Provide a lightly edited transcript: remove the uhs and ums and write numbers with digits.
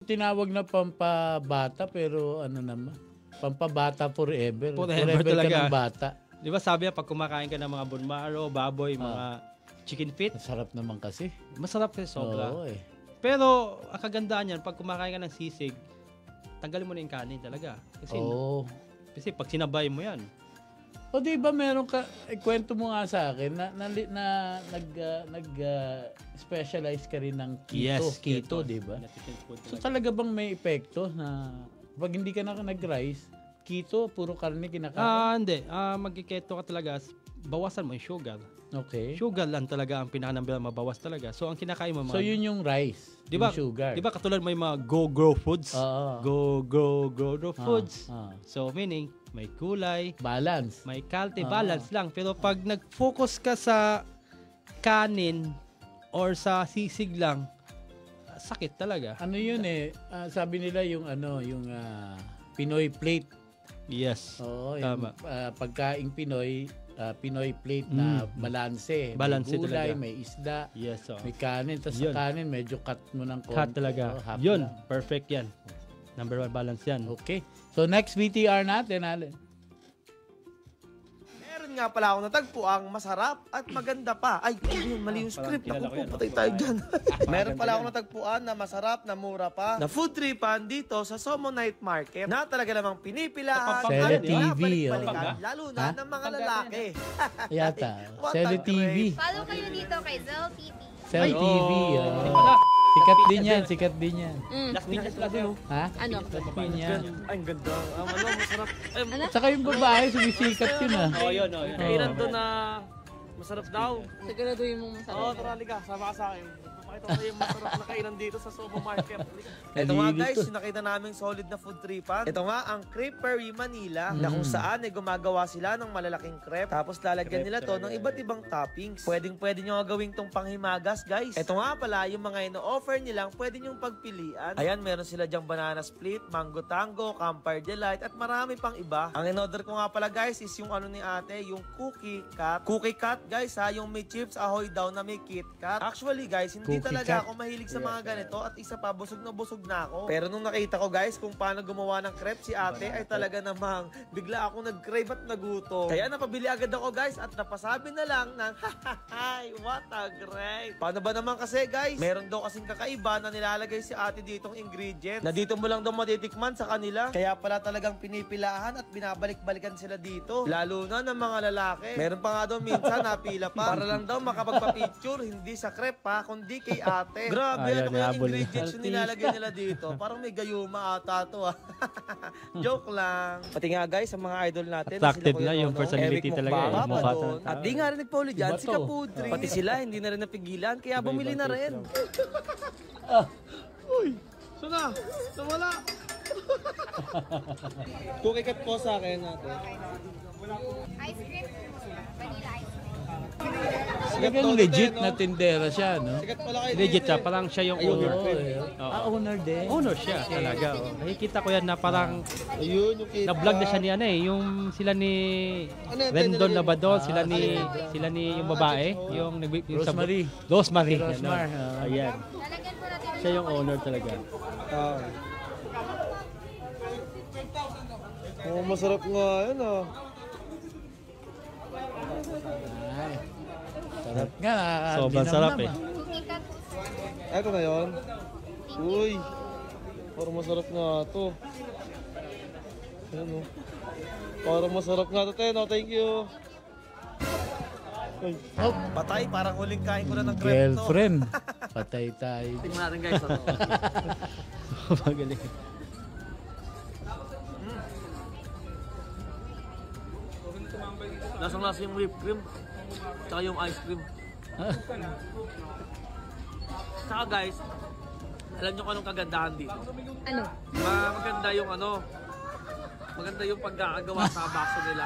tinawag na pampabata pero ano naman, pampabata forever. Forever ka talaga. ng bata. Di ba sabi pag kumakain ka ng mga bone marrow, baboy, mga chicken feet, Masarap naman kasi. masarap kasi sobra. Oo, eh. Pero ang kagandaan yan, pag kumakain ka ng sisig, tanggalin mo na yung kanin talaga. Kasi pag sinabay mo yan. O di ba meron ka, kwento mo nga sa akin specialize ka rin ng keto. Yes, keto, di ba? So talaga bang may epekto na pag hindi ka na nag-rice, keto, puro karne kinakain? Hindi. Mag-keto ka talaga, bawasan mo yung sugar. Okay. Sugar lang talaga ang pinaka-number mabawas talaga. So ang kinakain mo So yun yung rice, di ba, yung sugar. Di ba katulad mo yung mga go-grow foods? Go-grow foods. So meaning, may kulay, Balance. may kalte, balance lang. Pero pag nag-focus ka sa kanin or sa sisig lang, sakit talaga. Ano yun sabi nila yung Pinoy plate. Yes. Oo, Tama. yung pagkaing Pinoy plate na balanse. Balanse may gulay, talaga. may isda, Yes. may kanin. Tapos sa Yun. kanin, medyo cut mo ng konti. Cut talaga. half Yun, lang. perfect yan. Number 1 balance yan. Okay. So next VTR natin, Allen. Meron nga pala ako natagpuang masarap at maganda pa. Ay, yun, mali yung script. kilala Ako ko yan. po, patay tayo dyan. Meron pala ako natagpuan na masarap, na mura pa, na food tripan dito sa Somo Night Market na talaga namang pinipilahan Sele at TV, binabalik-balikan, oh. lalo na Ha? ng mga lalaki. Yata. What Sele a TV. Follow kayo dito kay Zel TV. Sele TV. Wala. Sikat din yan, sikat din yan. Last week lang yun. Ha? Ano? Yun yan. Ay, ang ganda. Masarap. Ay, Saka yung babae, sumisikat yun Yun. kailan doon na masarap daw. Siguraduhin mong masarap. Oo, tara, liga. Sama ka sa akin. Pakita ko yung masarap na kainan dito sa Somo Market. Ito nga Nalilig guys, to. yung nakita namin solid na food tripan. Ito nga ang Creperie Manila na kung saan ay gumagawa sila ng malalaking crepe. Tapos lalagyan nila to ng iba't ibang toppings. Pwede nyo nga gawing tong panghimagas guys. Ito nga pala yung mga ino-offer nilang pwede nyong pagpilian. Ayan, meron sila dyang banana split, mango tango, campfire delight at marami pang iba. Ang in-order ko nga pala guys is yung ano ni ate, yung cookie cut. Cookie cut guys ha, yung may chips ahoy daw na may Kit Kat. Actually guys, hindi Cookie talaga cut. ako mahilig sa mga ganito at isa pa, busog na ako. Pero nung nakita ko guys kung paano gumawa ng crepe si ate ay talaga namang bigla ako nag-crave at nagutom. Kaya napabili agad ako guys at napasabi na lang ng hahahay, what a great. Paano ba naman kasi guys? Meron daw kasing kakaiba na nilalagay si ate ditong ingredients na dito mo lang daw matitikman sa kanila. Kaya pala talagang pinipilahan at binabalik-balikan sila dito. Lalo na ng mga lalaki. Meron pa nga daw minsan napila pa para lang daw makapagpa-picture hindi sa crepe pa kundi kay ate. Grabe, Ayaw ano kaya nihabol ingredients yung nilalagay nila dito? Parang may gayuma ata to Joke lang. Pati nga guys, sa mga idol natin. Attracted sila Kuya na yung Nono, personality Eric talaga, Mukbanga mukha pa talaga. doon. At di nga rin nagpauli dyan, Iba si to. Kapudri. Pati sila, hindi na rin napigilan, kaya bumili na rin. Uy, sana, nawala. Cookie cut po sa akin natin. Ice cream. Vanilla ice cream. Talagang legit na tindera siya, no? Sikat pala kayo. Legit siya, parang siya yung owner. Owner din. Owner siya talaga. Nakikita ko yan na parang Ayun, yung kita. na-vlog na siya ni yung sila ni Rendon Labador, sila ni yung babae, yung Rosemary. Rosemary. Rosmar, Ayan. Lalagyan po natin Siya yung owner talaga. Oh, masarap nga yan Ay, sarap nga. Sobrang sarap eh. cookie cut. Eto na yun. Uy, parang masarap nga to. Ayan parang masarap nga to, Teno. Thank you. Oh, Patay, parang huling kain ko na ng crepe to. girlfriend. Patay tayo. Tingnan natin guys. Magaling. Lasang-lasa yung whipped cream. Tsaka yung ice cream. Tsaka guys, alam nyo kung anong kagandahan dito? Ano? Maganda yung maganda yung pagkakagawa sa baso nila.